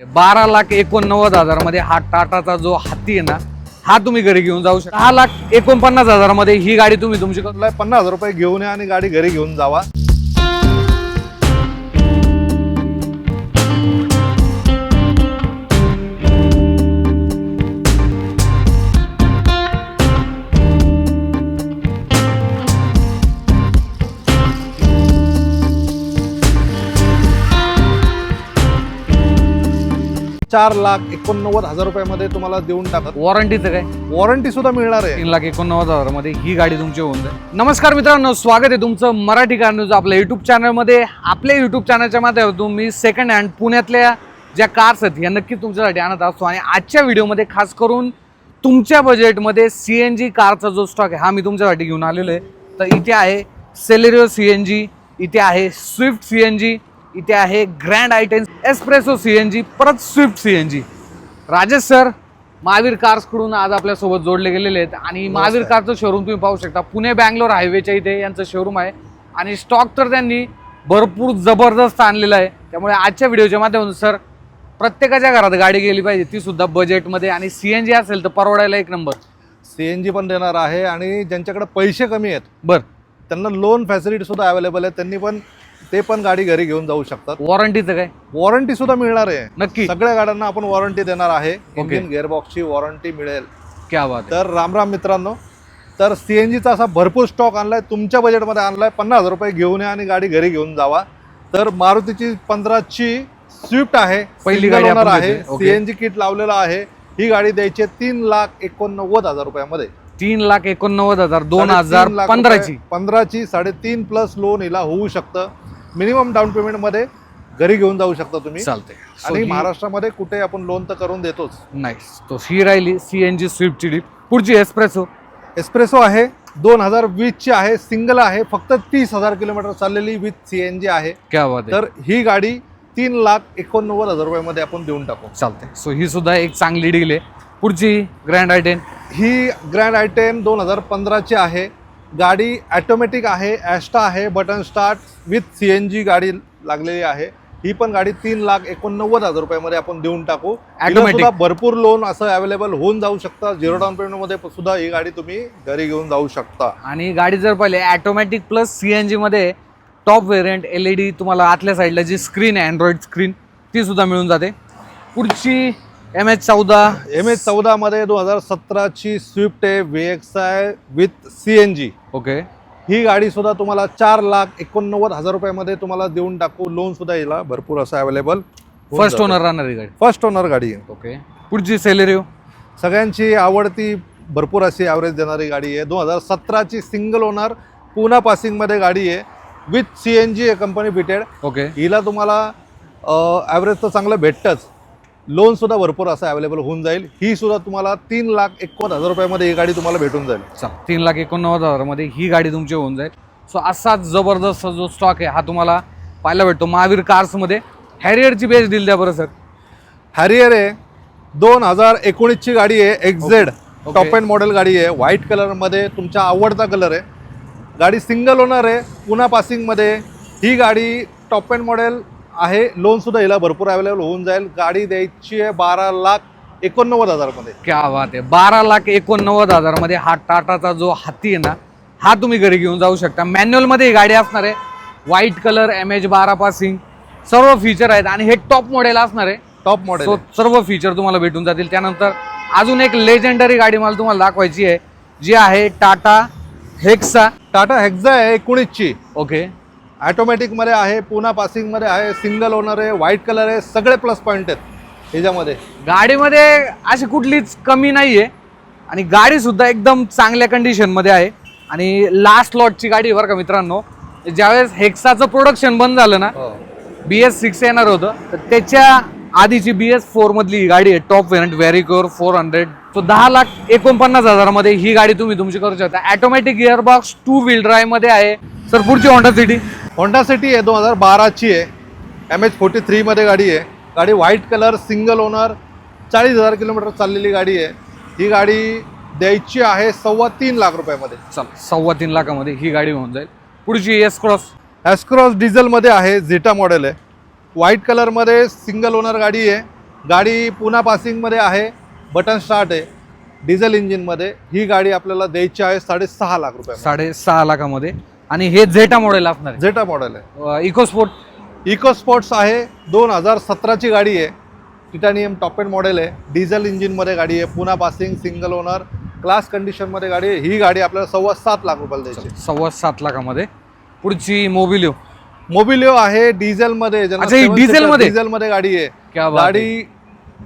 12,89,000 मध्ये हा टाटाचा जो हाती आहे ना, हा तुम्ही घरी घेऊन जाऊ शकता. 6,49,000 मध्ये ही गाडी तुम्ही तुमची 50,000 रुपये घेऊन या आणि गाडी घरी घेऊन जावा. ₹4,89,000 तुम्हाला देऊन टाकत. वॉरंटीचं काय? वॉरंटी सुद्धा मिळणार आहे. 3,89,000 मध्ये ही गाडी तुमची होऊन जाईल. नमस्कार मित्रांनो, स्वागत आहे तुमचं मराठी कार न्यूज आपल्या युट्यूब चॅनलमध्ये. आपल्या युट्यूब चॅनलच्या माध्यमातून मी सेकंड हँड पुण्यातल्या ज्या कार्स आहेत या नक्की तुमच्यासाठी आणत असतो. आणि आजच्या व्हिडिओमध्ये खास करून तुमच्या बजेटमध्ये CNG कारचा जो स्टॉक आहे हा मी तुमच्यासाठी घेऊन आलेलो आहे. तर इथे आहे सेलेरिओ CNG, इथे आहे स्विफ्ट CNG, इथे आहे ग्रँड आयटेन एस्प्रेसो CNG, परत Swift CNG. Rajesh sir Mahavir cars कडून आज आपल्यासोबत जोडले गेलेले आहेत. आणि महावीर कारचं शोरूम तुम्ही पाहू शकता, पुणे बँगलोर हायवेच्या इथे यांचं शोरूम आहे. आणि स्टॉक तर त्यांनी भरपूर जबरदस्त आणलेला आहे. त्यामुळे आजच्या व्हिडिओच्या माध्यमातून सर प्रत्येकाच्या घरात गाडी गेली पाहिजे, ती सुद्धा बजेटमध्ये, आणि CNG असेल तर परवडायला एक नंबर. CNG पण देणार आहे आणि ज्यांच्याकडे पैसे कमी आहेत बरं, त्यांना लोन फॅसिलिटी सुद्धा अवेलेबल आहे. त्यांनी पण ते पण गाडी घरी घेऊन जाऊ शकतात. वॉरंटीचं काय? वॉरंटी सुद्धा मिळणार आहे. नक्की सगळ्या गाड्यांना आपण वॉरंटी देणार आहे. इंजिन गिअरबॉक्सची वॉरंटी मिळेल. क्या बात आहे. तर राम राम मित्रांनो, तर CNGचा असा भरपूर स्टॉक आणलाय, तुमच्या बजेटमध्ये आणलाय. 50,000 रुपये घेऊन या आणि गाडी घरी घेऊन जावा. तर मारुतीची 15ची स्विफ्ट आहे, पहिली गाडी आहे. CNG किट लावलेला आहे. ही गाडी द्यायची 3,89,000 रुपयामध्ये. 3,89,000 2015ची 15ची 3.5 प्लस लोन हिला होऊ शकतं. मिनिमम डाऊन पेमेंट मध्ये घरी घेऊन जाऊ शकता तुम्ही. चालते. आणि महाराष्ट्रामध्ये कुठे आपण लोन तर करून देतोच. नाही, तो ही राहिली CNG स्विफ्टची डीप. पुढची एस्प्रेसो आहे, 2020 ची आहे, सिंगल आहे, फक्त 30,000 किलोमीटर चाललेली विथ CNG आहे. क्या बात आहे. तर ही गाडी 3,89,000 रुपयामध्ये आपण देऊन टाकू. चालते. सो ही सुद्धा एक चांगली डील आहे. पुढची ग्रँड आयटेन. ही ग्रँड आयटेन 2015ची आहे. गाडी ऑटोमॅटिक आहे, ॲस्टा आहे, बटन स्टार्ट विथ CNG गाडी लागलेली आहे. ही पण गाडी 3,89,000 रुपयामध्ये आपण देऊन टाकू. ऑटोमॅटिक भरपूर लोन असं अवेलेबल होऊन जाऊ शकता. 0 डाऊन पेमेंट मध्ये सुद्धा ही गाडी तुम्ही घरी घेऊन जाऊ शकता. आणि गाडी जर पाहिले ऑटोमॅटिक प्लस CNG मध्ये टॉप व्हेरियंट LED तुम्हाला आतल्या साईडला जी स्क्रीन आहे अँड्रॉइड स्क्रीन ती सुद्धा मिळून जाते. पुढची MH14 मध्ये 2017ची स्विफ्ट आहे, VXI विथ CNG. ओके. ही गाडी सुद्धा तुम्हाला 4,89,000 रुपयामध्ये तुम्हाला देऊन टाकू. लोन सुद्धा येईल भरपूर असं अवेलेबल. फर्स्ट ओनर राहणारी गाडी. फर्स्ट ओनर गाडी आहे. ओके. पुढची सेलेरिओ, सगळ्यांची आवडती, भरपूर अशी ॲव्हरेज देणारी गाडी आहे. 2017ची सिंगल ओनर, पुना पासिंगमध्ये गाडी आहे, विथ CNG आहे, कंपनी फिटेड. ओके. हिला तुम्हाला ॲव्हरेज तर चांगलं भेटतंच, लोन सुद्धा भरपूर असं अवेलेबल होऊन जाईल. ही सुद्धा तुम्हाला 3,91,000 रुपयामध्ये ही गाडी तुम्हाला भेटून जाईल. 3,89,000 मध्ये ही गाडी तुमची होऊन जाईल. सो असाच जबरदस्त जो स्टॉक आहे हा तुम्हाला पाहायला भेटतो महावीर कार्समध्ये. हॅरियरची बेस्ट डील द्या बरं सर. हॅरियर आहे, 2019ची गाडी आहे, XZ टॉप एंड मॉडेल गाडी आहे, व्हाईट कलरमध्ये, तुमचा आवडता कलर आहे. गाडी सिंगल ओनर आहे, पुना पासिंगमध्ये. ही गाडी टॉप एंड मॉडेल आहे. लोन सुद्धा हिला भरपूर अवेलेबल होऊन जाईल. गाडी द्यायची आहे 12,89,000 मध्ये. क्या बात आहे. 12,89,000 मध्ये हा टाटाचा जो हाती आहे ना हा तुम्ही घरी घेऊन जाऊ शकता. मॅन्युअल मध्ये ही गाडी असणार आहे, व्हाईट कलर, MH12 पासिंग, सर्व फीचर आहेत. आणि हे टॉप मॉडेल असणार आहे, टॉप मॉडेल. सर्व फीचर तुम्हाला भेटून जातील. त्यानंतर अजून एक लेजेंडरी गाडी मला तुम्हाला दाखवायची आहे, जी आहे टाटा हेक्सा. टाटा हेक्सा आहे, 19ची. ओके. ऑटोमॅटिक मध्ये आहे, पुना पासिंग मध्ये आहे, सिंगल ओनर आहे, व्हाईट कलर आहे. सगळे प्लस पॉईंट आहेत ह्याच्यामध्ये. गाडीमध्ये अशी कुठलीच कमी नाहीये आणि गाडी सुद्धा एकदम चांगल्या कंडिशन मध्ये आहे. आणि लास्ट लॉटची गाडी बरं का मित्रांनो. ज्यावेळेस हेक्साचं प्रोडक्शन बंद झालं ना, BS6 येणार होतं, तर त्याच्या आधीची BS4 मधली ही गाडी आहे, टॉप व्हेरियंट व्हेरिकोर 400. तो 10,49,000 मध्ये ही गाडी तुम्ही तुमची करू शकता. ऑटोमॅटिक गिअरबॉक्स 2 व्हील ड्राईव्ह मध्ये आहे. सर पुढची होंडा सिटी आहे, 2012ची आहे, MH43 मध्ये गाडी आहे. गाडी white colour, single owner, 40,000 kilometre चाललेली गाडी आहे. ही गाडी द्यायची आहे 3.25 लाख रुपयामध्ये. 3.25 लाखामध्ये ही गाडी होऊन जाईल. पुढची एस क्रॉस डिझेल मध्ये आहे, झिटा मॉडेल आहे, व्हाईट कलर मध्ये, सिंगल ओनर गाडी आहे. गाडी पुणा पासिंगमध्ये आहे, बटन स्टार्ट आहे, डिझेल इंजिनमध्ये. ही गाडी आपल्याला द्यायची आहे 6.5 लाख रुपये. 6.5 लाखामध्ये. आणि हे झेटा मॉडेल असणार आहे. झेटा मॉडेल आहे. इको स्पोर्ट्स आहे, 2017ची गाडी आहे. टिटॅनियम टॉप एंड मॉडेल आहे, डिझेल इंजिनमध्ये गाडी आहे, Poona passing, single owner, class कंडिशनमध्ये गाडी आहे. ही गाडी आपल्याला 7.25 लाख रुपयाला द्यायची. 7.25 लाखामध्ये. पुढची मोबिलिओ आहे डिझेलमध्ये. डिझेलमध्ये गाडी आहे. गाडी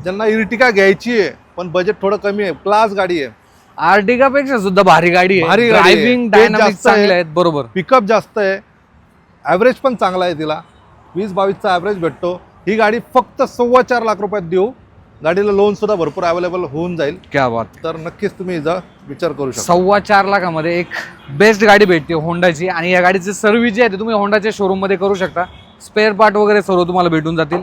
ज्यांना इर्टिका घ्यायची आहे पण बजेट थोडं कमी आहे, क्लास गाडी आहे. आर्टिका पेक्षा सुद्धा भारी गाडी आहे. ड्रायव्हिंग डायनामिक्स चांगले आहेत. बरोबर. पिकअप जास्त आहे, ॲव्हरेज पण चांगला आहे, तिला 20-22चा ॲव्हरेज भेटतो. ही गाडी फक्त 4.25 लाख रुपयात देऊ. गाडीला लोन सुद्धा भरपूर अवेलेबल होऊन जाईल. क्या बात. तर नक्कीच तुम्ही विचार करू शकता. 4.25 लाखामध्ये एक बेस्ट गाडी भेटते होंडाची. आणि या गाडीची सर्व्हिस जी आहे तुम्ही होंडाच्या शोरूम मध्ये करू शकता. स्पेअर पार्ट वगैरे सर्व तुम्हाला भेटून जातील.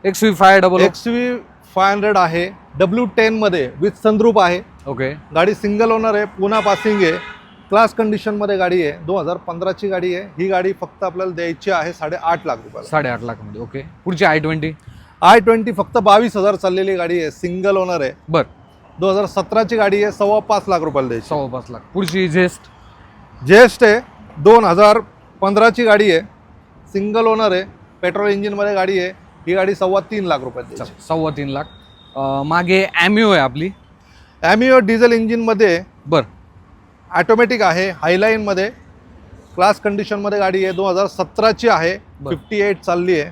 XV500 आहे, W10 मध्ये विथ सनरूफ आहे. ओके. गाडी सिंगल ओनर आहे, पुणा पासिंग आहे, क्लास कंडिशन मध्ये गाडी आहे, 2015ची गाडी आहे. ही गाडी फक्त आपल्याला द्यायची आहे 8.5 लाख रुपये. 8.5 लाखामध्ये. ओके. पुढची i20 फक्त 22,000 चाललेली गाडी आहे, सिंगल ओनर आहे. बर. 2017ची गाडी आहे, 5.25 लाख रुपयाला द्यायची. 5.25 लाख. पुढची जेस्ट आहे, 2015ची गाडी आहे, सिंगल ओनर आहे, पेट्रोल इंजिनमध्ये गाडी आहे. ही गाडी 3.25 लाख रुपयात द्यायची. 3.25 लाख. मागे ॲमिओ आहे आपली. ॲमिओ डिझेल इंजिनमध्ये, बर, ऑटोमॅटिक आहे, हायलाईनमध्ये, क्लास कंडिशनमध्ये गाडी आहे, 2017ची आहे, 58 चालली आहे.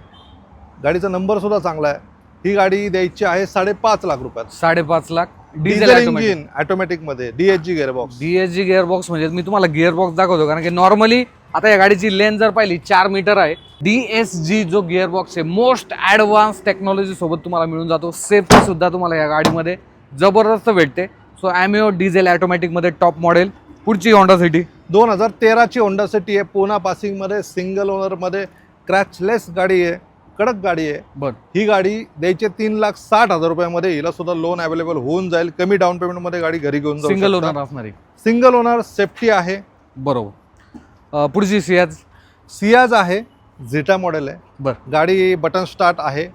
गाडीचा नंबर सुद्धा चांगला आहे. ही गाडी द्यायची आहे 5.5 लाख रुपयात. 5.5 लाख. डिझेल इंजिन ऑटोमॅटिकमध्ये, DSG गिअरबॉक्स म्हणजे मी तुम्हाला गिअरबॉक्स दाखवतो, कारण की नॉर्मली आता या गाडीची लेंथ जर पाहिली 4 मीटर आहे. DSG जो गिअरबॉक्स आहे, मोस्ट ॲडव्हान्स टेक्नॉलॉजी सोबत तुम्हाला मिळून जातो. सेफ्टी सुद्धा तुम्हाला या गाडीमध्ये जबरदस्त भेटते. सो ॲमिओ डिझेल ऑटोमॅटिकमध्ये टॉप मॉडेल. पुढची होंडा सिटी 2013ची होंडा सिटी आहे, पुणा पासिंगमध्ये, सिंगल ओनरमध्ये, क्रॅचलेस गाडी आहे, कडक गाडी आहे. बर. ही गाडी द्यायची 3,60,000 रुपयामध्ये. हिला सुद्धा लोन अवेलेबल होऊन जाईल. कमी डाऊन पेमेंटमध्ये गाडी घरी घेऊन जाऊ. सिंगल ओनर असणारी. सिंगल ओनर, सेफ्टी आहे. बरोबर. पुढची सियाज आहे, झेटा मॉडेल आहे. बर. गाडी बटन स्टार्ट आहे,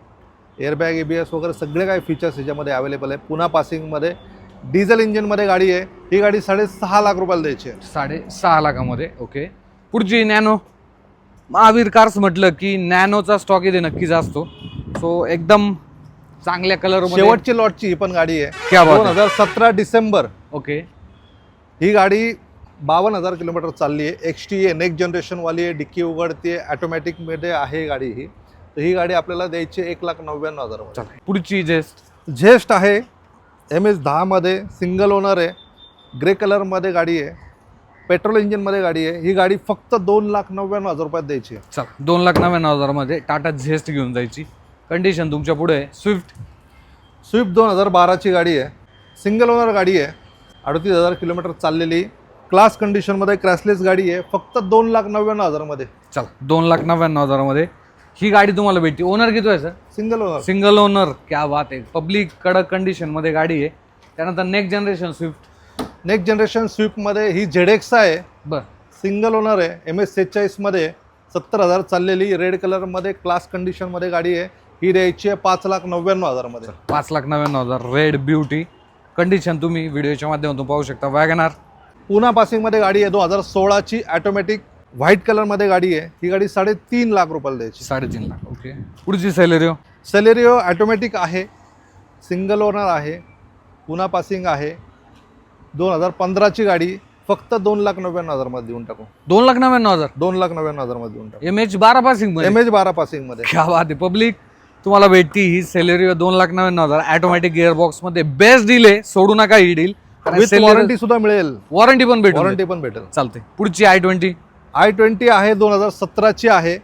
एअरबॅग, ABS वगैरे सगळे काही फीचर्स ह्याच्यामध्ये अवेलेबल आहे. पुणा पासिंगमध्ये, डिझेल इंजिनमध्ये गाडी आहे. ही गाडी 6.5 लाख रुपयाला द्यायची आहे. 6.5 लाखामध्ये. ओके. पुढची नॅनो. महावीर कार्स म्हटलं की नॅनोचा स्टॉक इथे नक्कीच असतो. सो एकदम चांगल्या कलर, शेवटची लॉटची ही पण गाडी आहे. क्या बात. 2017 डिसेंबर. ओके. ही गाडी 52,000 किलोमीटर चालली आहे. XT नेक्स्ट जनरेशन वाली आहे, डिक्की उघडते, ऑटोमॅटिकमध्ये आहे गाडी ही. तर ही गाडी आपल्याला द्यायची 1,99,000. पुढची झेस्ट आहे, MS10 मध्ये, सिंगल ओनर आहे, ग्रे कलरमध्ये गाडी आहे, पेट्रोल इंजिनमध्ये गाडी आहे. ही गाडी फक्त 2,99,000 रुपयात द्यायची आहे. चल, 2,99,000 मध्ये टाटा झेस्ट घेऊन जायची. कंडिशन तुमच्या पुढे आहे. स्विफ्ट 2012ची गाडी आहे, सिंगल ओनर गाडी आहे, 38,000 किलोमीटर चाललेली, क्लास कंडिशनमध्ये, क्रॅशलेस गाडी आहे, फक्त 2,99,000 मध्ये. चल, 2,99,000 मध्ये ही गाडी तुम्हाला भेटते. ओनर किती आहे सर? Single owner. क्या बात आहे. पब्लिक कडक कंडिशन मध्ये गाडी आहे. त्यानंतर नेक्स्ट जनरेशन स्विफ्टमध्ये ही ZX आहे. बर. सिंगल ओनर आहे, MS46 मध्ये, 70,000 चाललेली, रेड कलरमध्ये, क्लास कंडिशनमध्ये गाडी आहे. ही द्यायची आहे 5,99,000 मध्ये. 5,99,000. रेड ब्युटी कंडिशन तुम्ही व्हिडिओच्या माध्यमातून पाहू शकता. वॅगनार पुणा पासिंगमध्ये गाडी आहे, 2016ची, ऑटोमॅटिक, व्हाईट कलरमध्ये गाडी आहे. ही गाडी 3.5 लाख रुपयाला द्यायची. 3.5 लाख. ओके. पुढची सेलेरिओ ऑटोमॅटिक आहे, सिंगल ओनर आहे, पुणा पासिंग आहे, 2015ची गाडी, फक्त 2,99,000 मध्ये देऊन टाकू. 2,99,000. 2,99,000 मध्ये देऊन टाकू. MH12 passing. MH12 पासिंग मध्ये. क्या बात आहे. पब्लिक तुम्हाला भेटती ही सेलेरिओ 2,99,000 ऑटोमॅटिक गिअरबॉक्स मध्ये. बेस्ट डील आहे, सोडू नका ही डील. वॉरंटी सुद्धा मिळेल. वॉरंटी पण भेटेल. चालते. पुढची i20 आहे, 2017ची आहे,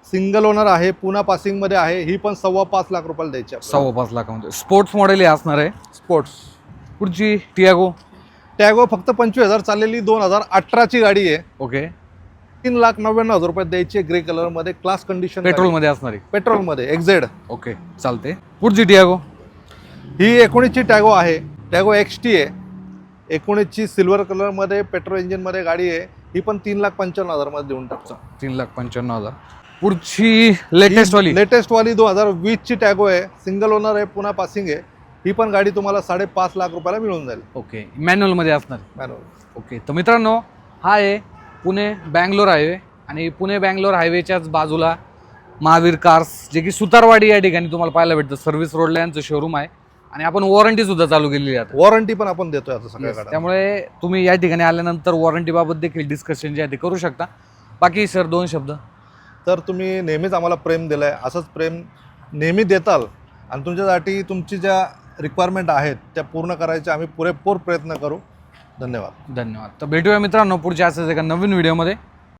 सिंगल ओनर आहे, पुणा पासिंग मध्ये आहे. ही पण 5.25 लाख रुपयाला द्यायची. 5.25 लाखामध्ये. स्पोर्ट्स मॉडेल हे असणार आहे. स्पोर्ट्स. पुढची टॅगो फक्त 25,000 चाललेली, 2018ची गाडी आहे. ओके. 3,99,000 रुपये द्यायची. ग्रे कलर मध्ये, क्लास कंडिशन, पेट्रोल मध्ये असणारी. पेट्रोल मध्ये, XZ. ओके. चालते. पुढची टॅगो. ही 19ची टॅगो आहे, टॅगो XT आहे, 19ची सिल्वर कलर मध्ये, पेट्रोल इंजिन मध्ये गाडी आहे. ही पण 3,95,000 मध्ये देऊन टाकतो. 3,95,000. पुढची लेटेस्ट वाली लेटेस्ट वाली 2020 ची टॅगो आहे, सिंगल ओनर आहे, पुन्हा पासिंग आहे. ही पण गाडी तुम्हाला 5.5 लाख रुपयाला मिळून जाईल. ओके, मॅन्युअल मध्ये असणार. मॅन्युअल. ओके, तर मित्रांनो हा आहे पुणे बँगलोर हायवे आणि पुणे बँगलोर हायवेच्याच बाजूला महावीर कार्स, जे की सुतारवाडी या ठिकाणी तुम्हाला पाहायला भेटतं. सर्व्हिस रोडला यांचं शोरूम आहे आणि आपण वॉरंटी सुद्धा चालू केलेली आहे. वॉरंटी पण आपण देतोय आता सगळ्या गाड्या. त्यामुळे तुम्ही या ठिकाणी आल्यानंतर वॉरंटी बाबत देखील डिस्कशन जे आहे ते करू शकता. बाकी सर 2 शब्द. तर तुम्ही नेहमीच आम्हाला प्रेम दिलंय, असंच प्रेम नेहमी देताल आणि तुमच्यासाठी तुमची ज्या रिक्वायरमेंट आहेत त्या पूर्ण करायचे आम्ही पुरेपूर प्रयत्न करू. धन्यवाद. धन्यवाद. तर भेटूया मित्रांनो पुढच्या असंच एका नवीन व्हिडिओमध्ये.